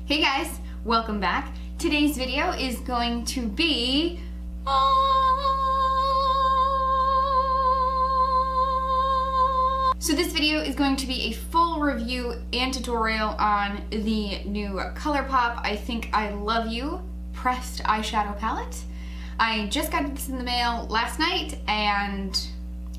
Hey guys, welcome back. Today's video is going to be so this video is going to be a full review and tutorial on the new Colourpop I Think I Love You pressed eyeshadow palette. I just got this in the mail last night and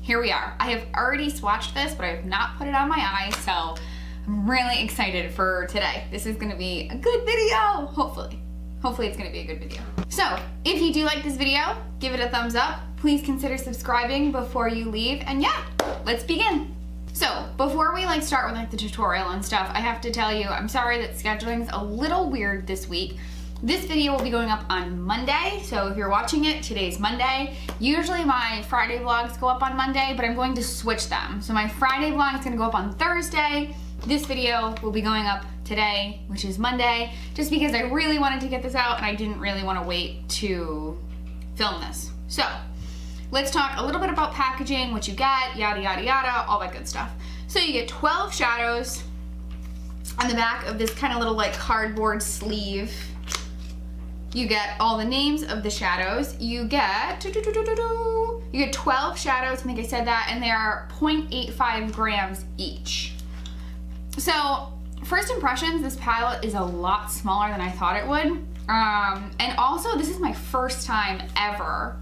here we are. I have already swatched this, but I have not put it on my eyes, so I'm really excited for today. This is gonna be a good video, hopefully. Hopefully it's gonna be a good video. So, if you do like this video, give it a thumbs up. Please consider subscribing before you leave, and yeah, let's begin. So, before we start with the tutorial and stuff, I have to tell you, I'm sorry that scheduling's a little weird this week. This video will be going up on Monday, so if you're watching it, today's Monday. Usually my Friday vlogs go up on Monday, but I'm going to switch them. So my Friday vlog is gonna go up on Thursday. This video will be going up today, which is Monday, just because I really wanted to get this out and I didn't really want to wait to film this. So, let's talk a little bit about packaging, what you get, yada yada yada, all that good stuff. So you get 12 shadows on the back of this kind of little cardboard sleeve. You get all the names of the shadows. You get 12 shadows, I think I said that, and they are 0.85 grams each. So, first impressions, this palette is a lot smaller than I thought it would. And also, this is my first time ever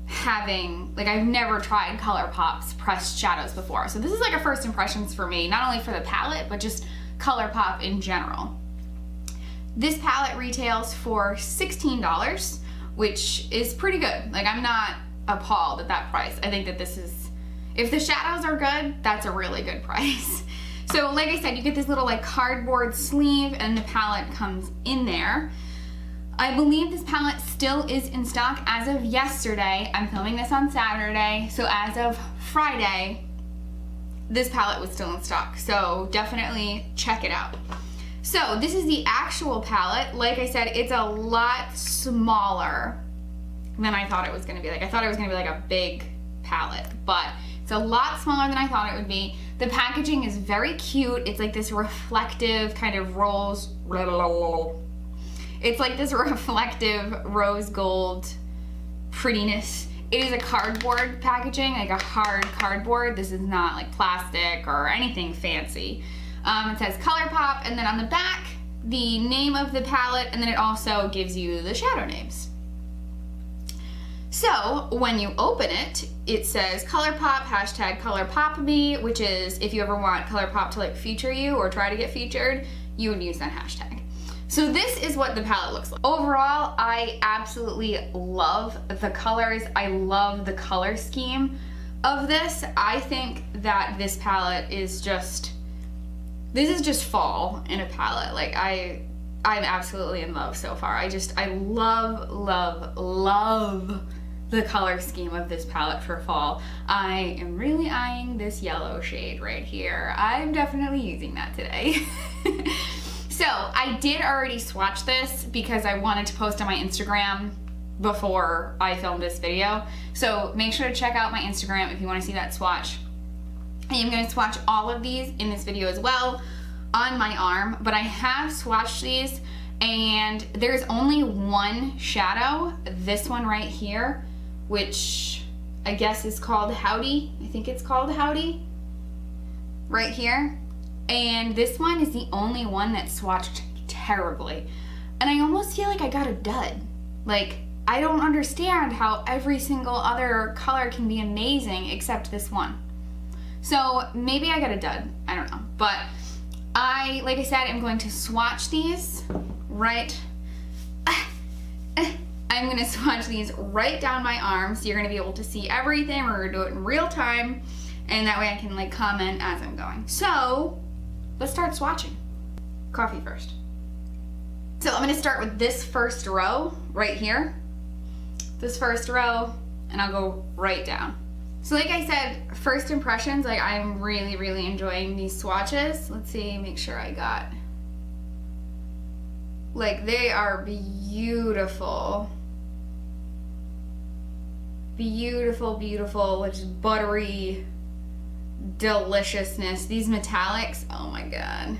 having, I've never tried Colourpop's pressed shadows before. So this is a first impressions for me, not only for the palette, but just Colourpop in general. This palette retails for $16, which is pretty good. I'm not appalled at that price. I think that this is, if the shadows are good, that's a really good price. So like I said, you get this little cardboard sleeve and the palette comes in there. I believe this palette still is in stock as of yesterday. I'm filming this on Saturday, so as of Friday, this palette was still in stock. So definitely check it out. So this is the actual palette. Like I said, it's a lot smaller than I thought it was gonna be. I thought it was gonna be a big palette, but it's a lot smaller than I thought it would be. The packaging is very cute. It's this reflective kind of rose. It's this reflective rose gold prettiness. It is a cardboard packaging, a hard cardboard. This is not plastic or anything fancy. It says Colourpop, and then on the back, the name of the palette, and then it also gives you the shadow names. So, when you open it, it says Colourpop, hashtag ColourPopMe, which is if you ever want Colourpop to feature you or try to get featured, you would use that hashtag. So this is what the palette looks like. Overall, I absolutely love the colors. I love the color scheme of this. I think that this palette is just, this is just fall in a palette. I'm absolutely in love so far. I love, love, love the color scheme of this palette for fall. I am really eyeing this yellow shade right here. I'm definitely using that today. So I did already swatch this because I wanted to post on my Instagram before I filmed this video. So make sure to check out my Instagram if you want to see that swatch. I am going to swatch all of these in this video as well on my arm, but I have swatched these and there's only one shadow, this one right here, which I guess is called Howdy. I think it's called Howdy right here. And this one is the only one that swatched terribly. And I almost feel I got a dud. I don't understand how every single other color can be amazing except this one. So maybe I got a dud, I don't know. But like I said, I'm going to swatch these right, I'm gonna swatch these right down my arm so you're gonna be able to see everything. We're gonna do it in real time and that way I can comment as I'm going. So let's start swatching. Coffee first. So I'm gonna start with this first row right here. This first row, and I'll go right down. So like I said, first impressions, I'm really, really enjoying these swatches. Let's see, make sure I got, they are beautiful. Beautiful, beautiful, just buttery deliciousness. These metallics, oh my god,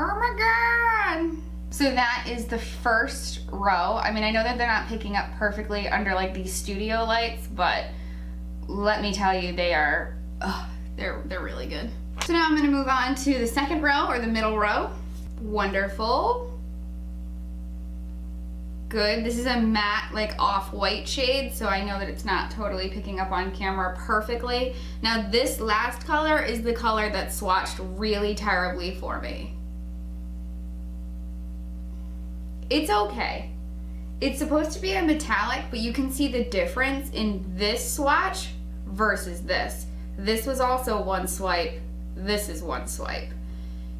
Oh my God. So that is the first row. I mean, I know that they're not picking up perfectly under like these studio lights, but let me tell you, they are, they're really good. So now I'm gonna move on to the second row, or the middle row. Wonderful. Good. This is a matte, like off-white shade, so I know that it's not totally picking up on camera perfectly. Now this last color is the color that swatched really terribly for me. It's okay. It's supposed to be a metallic, but you can see the difference in this swatch versus this. This was also one swipe, this is one swipe.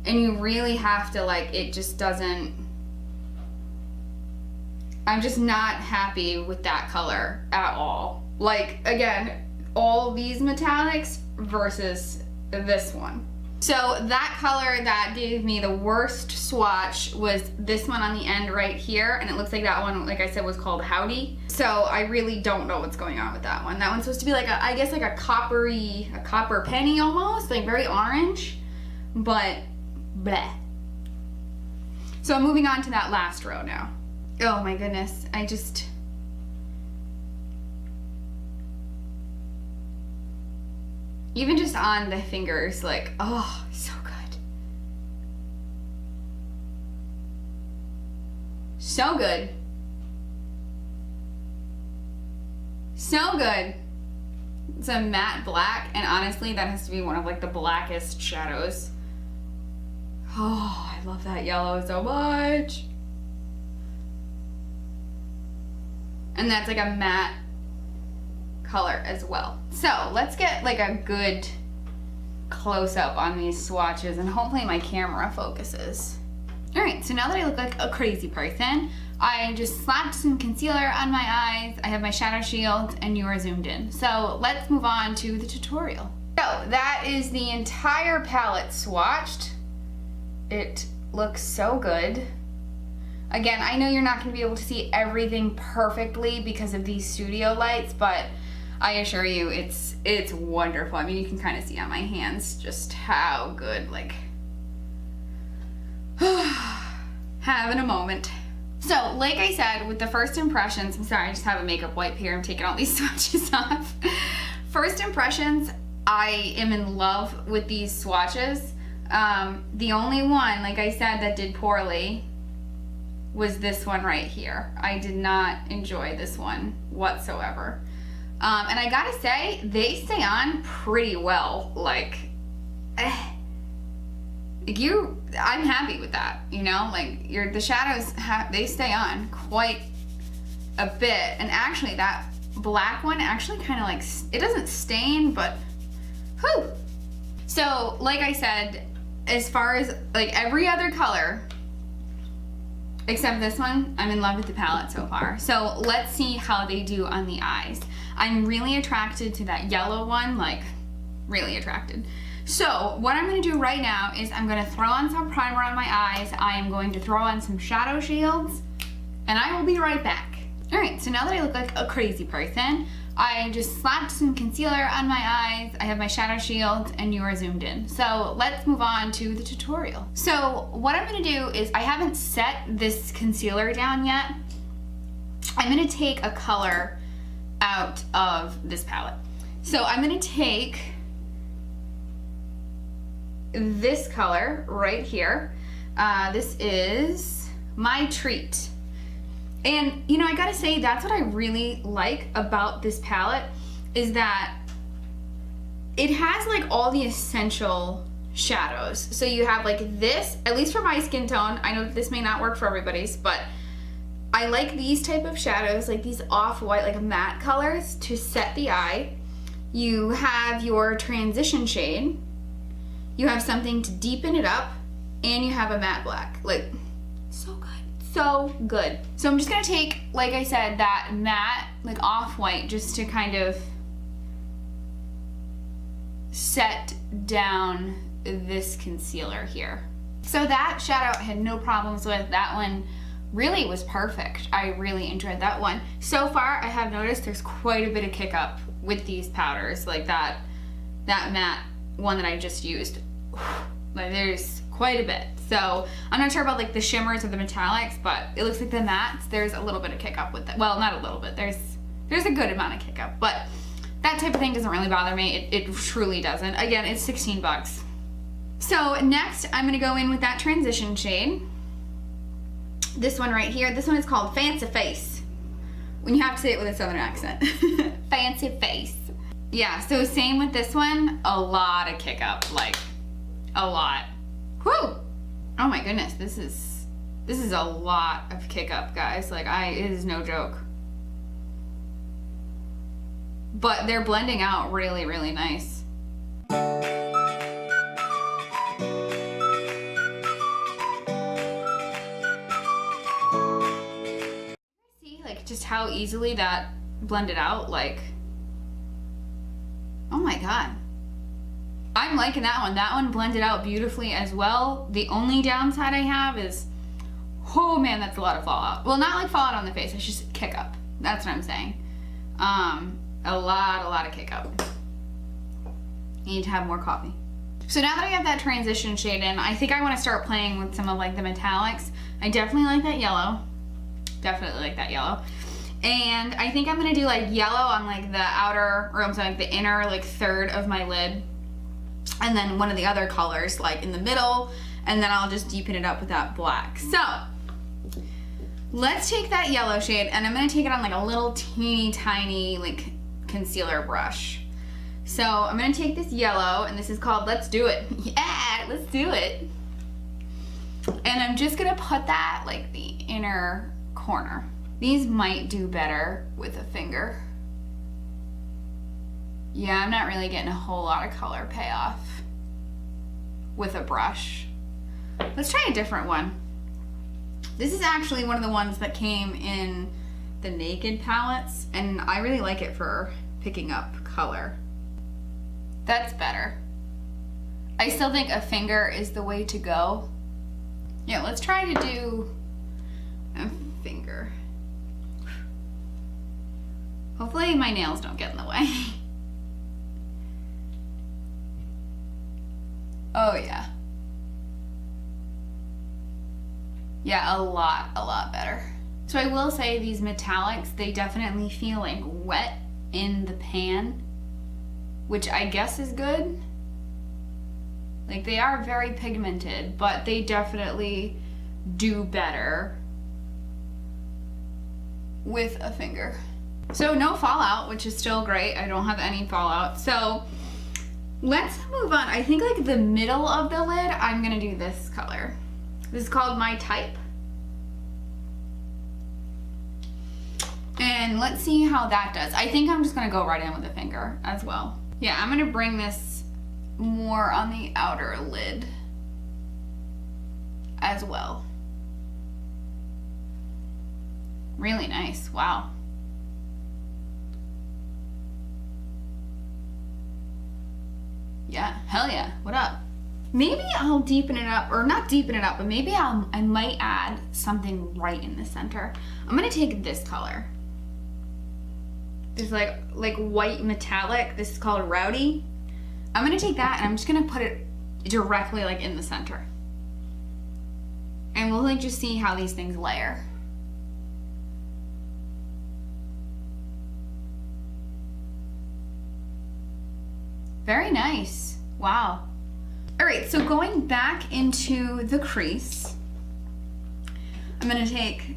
And you really have to, like, it just doesn't, I'm just not happy with that color at all. Like, again, all these metallics versus this one. So that color that gave me the worst swatch was this one on the end right here, and it looks like that one, like I said, was called Howdy. So I really don't know what's going on with that one. That one's supposed to be like a, I guess like a copper penny almost, like very orange, but bleh. So I'm moving on to that last row now. Oh my goodness, even just on the fingers, like, oh, so good. So good. So good. It's a matte black, and honestly, that has to be one of like the blackest shadows. Oh, I love that yellow so much. And that's like a matte color as well. So let's get like a good close-up on these swatches, and hopefully my camera focuses. All right, so now that I look like a crazy person, I just slapped some concealer on my eyes, I have my shadow shield, and you are zoomed in. So let's move on to the tutorial. So that is the entire palette swatched. It looks so good. Again, I know you're not gonna be able to see everything perfectly because of these studio lights, but I assure you, it's wonderful. I mean, you can kind of see on my hands just how good, like, having a moment. So, like I said, with the first impressions, I'm sorry, I just have a makeup wipe here. I'm taking all these swatches off. First impressions, I am in love with these swatches. The only one, like I said, that did poorly was this one right here. I did not enjoy this one whatsoever. And I gotta say, they stay on pretty well. Like, I'm happy with that, you know? Like, the shadows, they stay on quite a bit. And actually, that black one actually kind of like, it doesn't stain, but whew. So, like I said, as far as like every other color, except this one, I'm in love with the palette so far. So let's see how they do on the eyes. I'm really attracted to that yellow one, like really attracted. So what I'm gonna do right now is I'm gonna throw on some primer on my eyes. I am going to throw on some shadow shields, and I will be right back. All right, so now that I look like a crazy person, I just slapped some concealer on my eyes, I have my shadow shield, and you are zoomed in. So let's move on to the tutorial. So what I'm gonna do is, I haven't set this concealer down yet. I'm gonna take a color out of this palette. So I'm gonna take this color right here. This is My Treat. And you know, I gotta say, that's what I really like about this palette, is that it has like all the essential shadows. So you have like this, at least for my skin tone. I know that this may not work for everybody's, but I like these type of shadows, like these off-white, like matte colors to set the eye. You have your transition shade, you have something to deepen it up, and you have a matte black. Like, so good. So good. So I'm just gonna take, like I said, that matte, like off-white, just to kind of set down this concealer here. So that shadow I had no problems with. That one really was perfect. I really enjoyed that one. So far, I have noticed there's quite a bit of kick up with these powders, like that matte one that I just used. Like, there's quite a bit. So I'm not sure about like the shimmers or the metallics, but it looks like the mattes, there's a little bit of kick up with it. Well, not a little bit, there's a good amount of kick up, but that type of thing doesn't really bother me. It truly doesn't. Again, it's 16 bucks. So next I'm gonna go in with that transition shade. This one right here, this one is called Fancy Face. When you have to say it with a southern accent. Fancy Face. Yeah, so same with this one, a lot of kick up, like a lot. Whew! Oh my goodness, this is a lot of kick up, guys. Like it is no joke. But they're blending out really, really nice. See like just how easily that blended out, like, oh my god. I'm liking that one. That one blended out beautifully as well. The only downside I have is, oh man, that's a lot of fallout. Well, not like fallout on the face, it's just kick up. That's what I'm saying. A lot of kick up. You need to have more coffee. So now that I have that transition shade in, I think I want to start playing with some of like the metallics. I definitely like that yellow. Definitely like that yellow. And I think I'm gonna do like yellow on like the outer, or I'm sorry, like the inner like third of my lid. And then one of the other colors like in the middle, and then I'll just deepen it up with that black. So let's take that yellow shade, and I'm gonna take it on like a little teeny tiny like concealer brush. So I'm gonna take this yellow, and this is called Let's Do It. Yeah, let's do it. And I'm just gonna put that like the inner corner. These might do better with a finger. Yeah, I'm not really getting a whole lot of color payoff with a brush. Let's try a different one. This is actually one of the ones that came in the Naked palettes, and I really like it for picking up color. That's better. I still think a finger is the way to go. Yeah, let's try to do a finger. Hopefully my nails don't get in the way. Oh yeah. Yeah, a lot better. So I will say these metallics, they definitely feel like wet in the pan, which I guess is good. Like they are very pigmented, but they definitely do better with a finger. So no fallout, which is still great. I don't have any fallout. So let's move on. I think like the middle of the lid, I'm gonna do this color. This is called My Type. And let's see how that does. I think I'm just gonna go right in with a finger as well. Yeah, I'm gonna bring this more on the outer lid as well. Really nice, wow. Yeah, hell yeah, what up? Maybe I'll deepen it up, or not deepen it up, but maybe I might add something right in the center. I'm gonna take this color. There's like white metallic. This is called Rowdy. I'm gonna take that and I'm just gonna put it directly like in the center. And we'll like just see how these things layer. Very nice. Wow. All right, so going back into the crease, I'm gonna take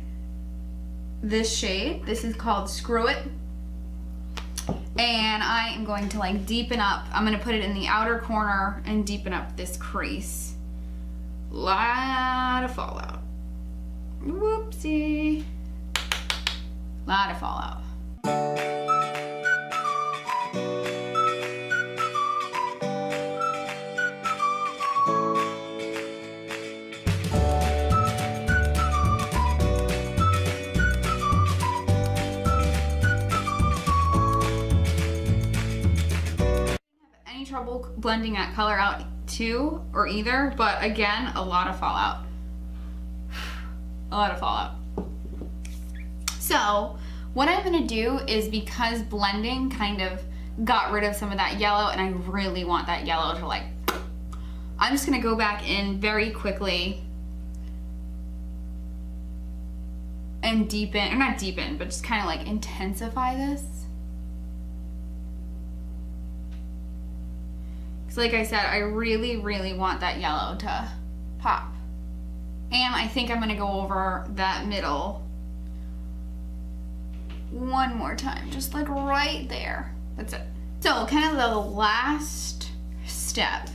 this shade. This is called Screw It. And I am going to like deepen up. I'm gonna put it in the outer corner and deepen up this crease. Lot of fallout. Whoopsie. Lot of fallout. Trouble blending that color out too, or either, but again, a lot of fallout. A lot of fallout. So what I'm gonna do is, because blending kind of got rid of some of that yellow, and I really want that yellow to like, I'm just gonna go back in very quickly and deepen, or not deepen, but just kind of like intensify this. Because like I said, I really, really want that yellow to pop. And I think I'm gonna go over that middle one more time, just like right there. That's it. So kind of the last step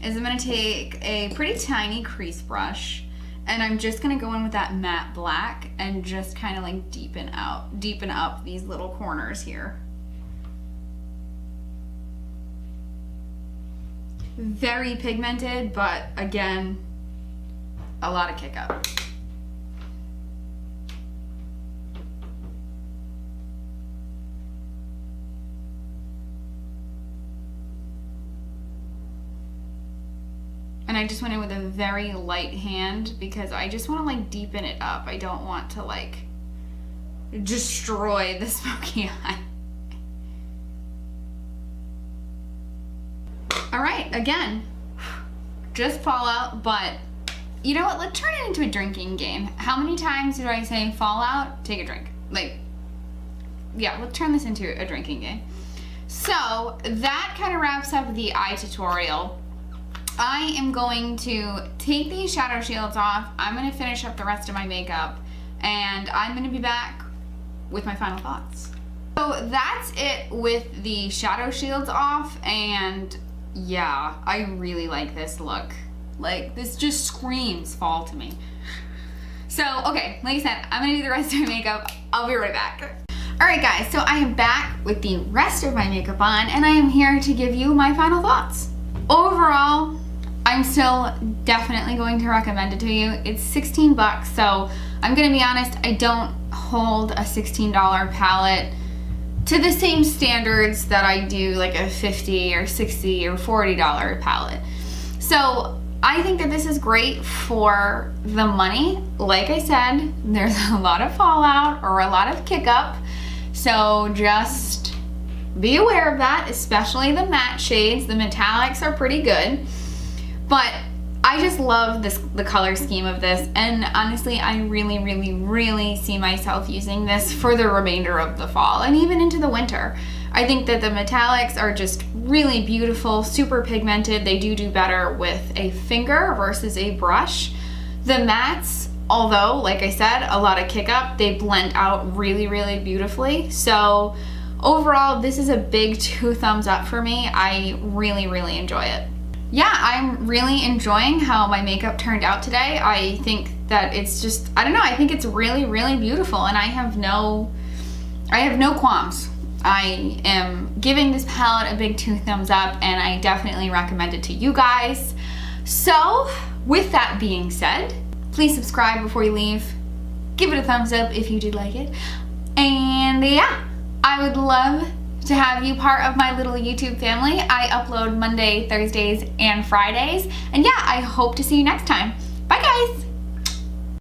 is I'm gonna take a pretty tiny crease brush and I'm just gonna go in with that matte black and just kind of like deepen up these little corners here. Very pigmented, but again, a lot of kick up. And I just went in with a very light hand because I just want to like deepen it up. I don't want to like destroy the smoky eye. All right, again, just Fallout, but you know what? Let's turn it into a drinking game. How many times do I say Fallout? Take a drink. Like, yeah, let's turn this into a drinking game. So that kind of wraps up the eye tutorial. I am going to take these shadow shields off. I'm going to finish up the rest of my makeup, and I'm going to be back with my final thoughts. So that's it with the shadow shields off, and yeah, I really like this look. Like, this just screams fall to me. So, okay, like I said, I'm gonna do the rest of my makeup. I'll be right back. All right, guys, so I am back with the rest of my makeup on, and I am here to give you my final thoughts. Overall, I'm still definitely going to recommend it to you. It's 16 bucks, so I'm gonna be honest, I don't hold a $16 palette to the same standards that I do like a $50 or $60 or $40 palette. So I think that this is great for the money. Like I said, there's a lot of fallout or a lot of kick up, so just be aware of that, especially the matte shades. The metallics are pretty good, but I just love the color scheme of this, and honestly, I really, really, really see myself using this for the remainder of the fall and even into the winter. I think that the metallics are just really beautiful, super pigmented. They do better with a finger versus a brush. The mattes, although, like I said, a lot of kick up, they blend out really, really beautifully. So overall, this is a big 2 thumbs up for me. I really, really enjoy it. Yeah, I'm really enjoying how my makeup turned out today. I think that it's just, I don't know, I think it's really, really beautiful, and I have no qualms. I am giving this palette a big 2 thumbs up, and I definitely recommend it to you guys. So with that being said, please subscribe before you leave. Give it a thumbs up if you did like it. And yeah, I would love to have you part of my little YouTube family. I upload Monday, Thursdays, and Fridays. And yeah, I hope to see you next time. Bye guys!